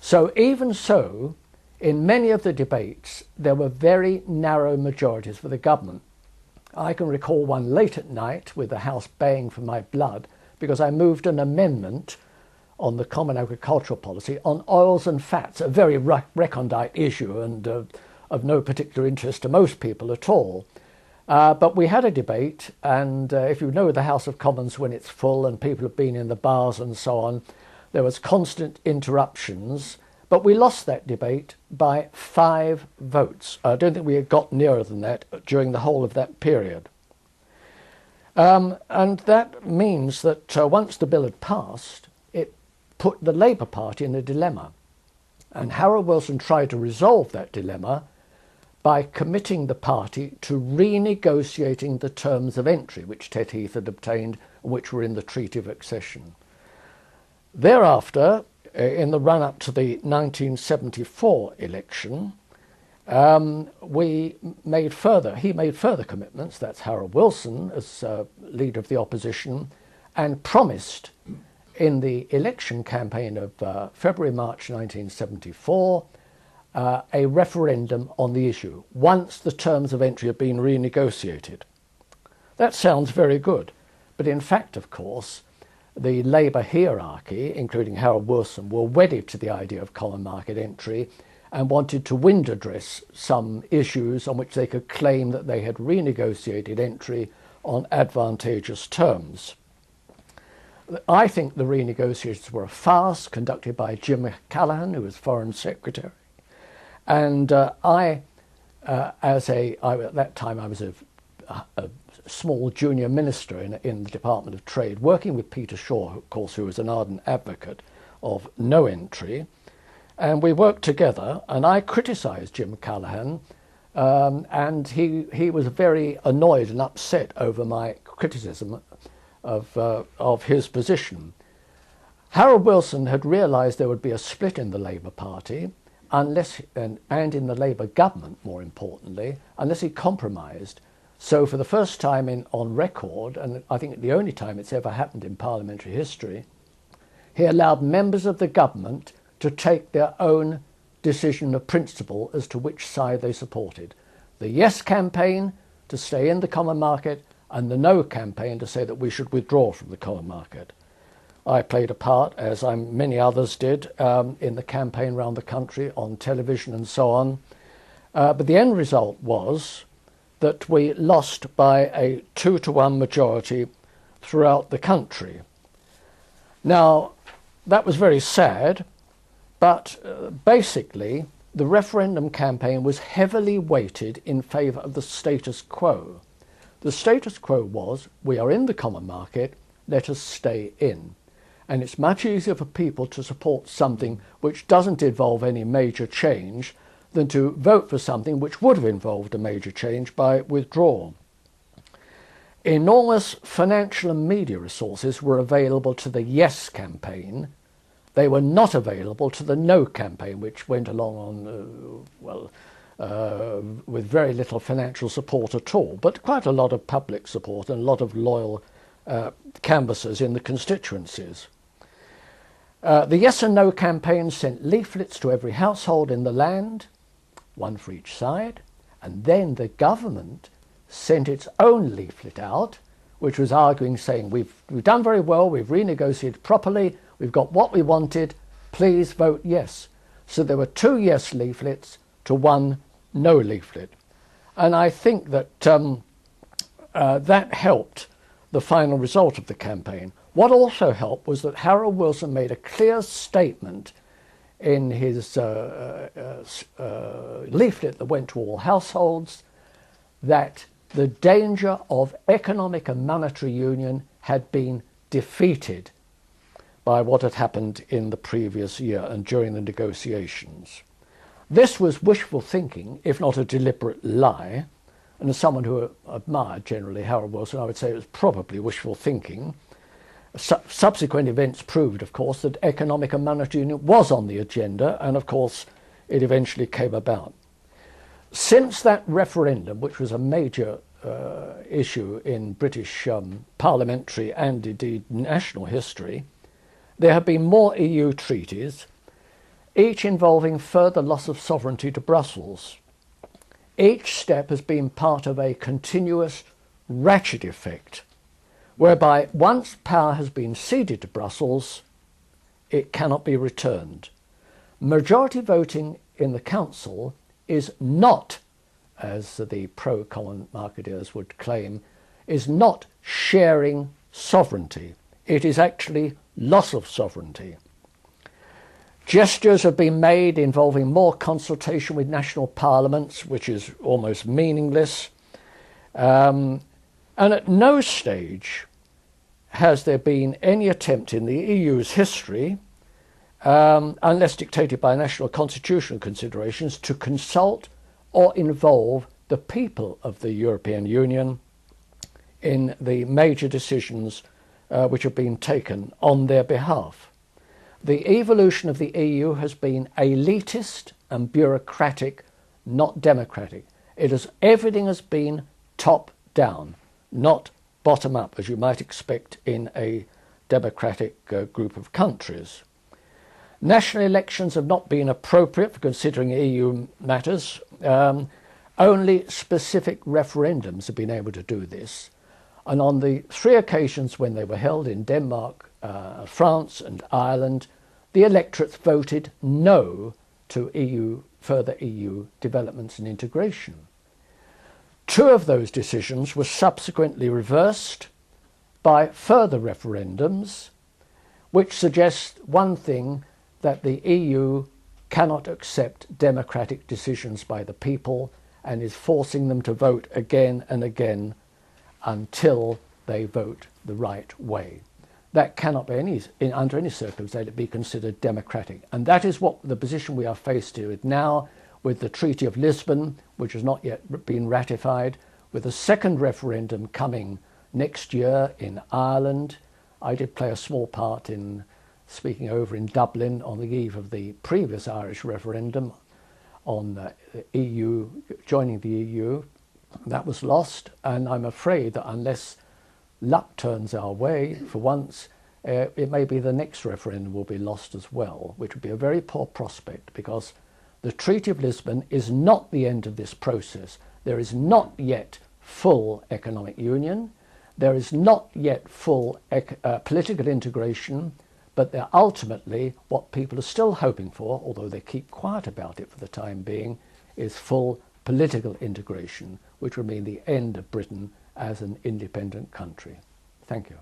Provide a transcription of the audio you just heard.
So even so, in many of the debates, there were very narrow majorities for the government. I can recall one late at night with the House baying for my blood because I moved an amendment on the Common Agricultural Policy on oils and fats, a very recondite issue and of no particular interest to most people at all. But we had a debate, and if you know the House of Commons when it's full and people have been in the bars and so on, there was constant interruptions, but we lost that debate by 5 votes. I don't think we had got nearer than that during the whole of that period. And that means that once the bill had passed, it put the Labour Party in a dilemma. And Harold Wilson tried to resolve that dilemma by committing the party to renegotiating the terms of entry which Ted Heath had obtained and which were in the Treaty of Accession. Thereafter, in the run-up to the 1974 election, he made further commitments, that's Harold Wilson as leader of the opposition, and promised in the election campaign of February-March 1974 a referendum on the issue once the terms of entry had been renegotiated. That sounds very good, but in fact, of course, the Labour hierarchy, including Harold Wilson, were wedded to the idea of common market entry and wanted to window dress some issues on which they could claim that they had renegotiated entry on advantageous terms. I think the renegotiations were a farce conducted by Jim Callaghan, who was Foreign Secretary. And at that time I was a small junior minister in the Department of Trade, working with Peter Shaw, of course, who was an ardent advocate of no entry. And we worked together, and I criticised Jim Callaghan, and he was very annoyed and upset over my criticism of his position. Harold Wilson had realised there would be a split in the Labour Party, and in the Labour government, more importantly, unless he compromised. So for the first time on record, and I think the only time it's ever happened in parliamentary history, he allowed members of the government to take their own decision of principle as to which side they supported. The yes campaign to stay in the common market and the no campaign to say that we should withdraw from the common market. I played a part, as many others did, in the campaign around the country, on television and so on. But the end result was that we lost by a 2-to-1 majority throughout the country. Now, that was very sad, but basically the referendum campaign was heavily weighted in favour of the status quo. The status quo was, we are in the common market, let us stay in. And it's much easier for people to support something which doesn't involve any major change than to vote for something which would have involved a major change by withdrawal. Enormous financial and media resources were available to the yes campaign. They were not available to the no campaign, which went along on, with very little financial support at all, but quite a lot of public support and a lot of loyal canvassers in the constituencies. The yes and no campaigns sent leaflets to every household in the land, one for each side, and then the government sent its own leaflet out, which was arguing, saying, we've done very well, we've renegotiated properly, we've got what we wanted, please vote yes. So there were 2 yes leaflets to 1 no leaflet. And I think that that helped the final result of the campaign. What also helped was that Harold Wilson made a clear statement in his leaflet that went to all households that the danger of economic and monetary union had been defeated by what had happened in the previous year and during the negotiations. This was wishful thinking, if not a deliberate lie, and as someone who admired generally Harold Wilson, I would say it was probably wishful thinking. Subsequent events proved, of course, that economic and monetary union was on the agenda, and of course it eventually came about. Since that referendum, which was a major issue in British parliamentary and indeed national history, there have been more EU treaties. each involving further loss of sovereignty to Brussels. Each step has been part of a continuous ratchet effect, whereby once power has been ceded to Brussels, it cannot be returned. Majority voting in the Council is not, as the pro-common marketeers would claim, is not sharing sovereignty. It is actually loss of sovereignty. Gestures have been made involving more consultation with national parliaments, which is almost meaningless. And at no stage has there been any attempt in the EU's history, unless dictated by national constitutional considerations, to consult or involve the people of the European Union in the major decisions which have been taken on their behalf. The evolution of the EU has been elitist and bureaucratic, not democratic. Everything has been top down, not bottom up, as you might expect in a democratic group of countries. National elections have not been appropriate for considering EU matters. Only specific referendums have been able to do this. And on the 3 occasions when they were held in Denmark, France and Ireland, the electorates voted no to further EU developments and integration. 2 of those decisions were subsequently reversed by further referendums, which suggest one thing, that the EU cannot accept democratic decisions by the people and is forcing them to vote again and again until they vote the right way. That cannot be under any circumstance be considered democratic. And that is what the position we are faced with now, with the Treaty of Lisbon, which has not yet been ratified, with a second referendum coming next year in Ireland. I did play a small part in speaking over in Dublin on the eve of the previous Irish referendum on EU, joining the EU. That was lost, and I'm afraid that unless luck turns our way for once, it may be the next referendum will be lost as well, which would be a very poor prospect, because the Treaty of Lisbon is not the end of this process. There is not yet full economic union. There is not yet full political integration, but they're ultimately what people are still hoping for, although they keep quiet about it for the time being, is full political integration, which would mean the end of Britain as an independent country. Thank you.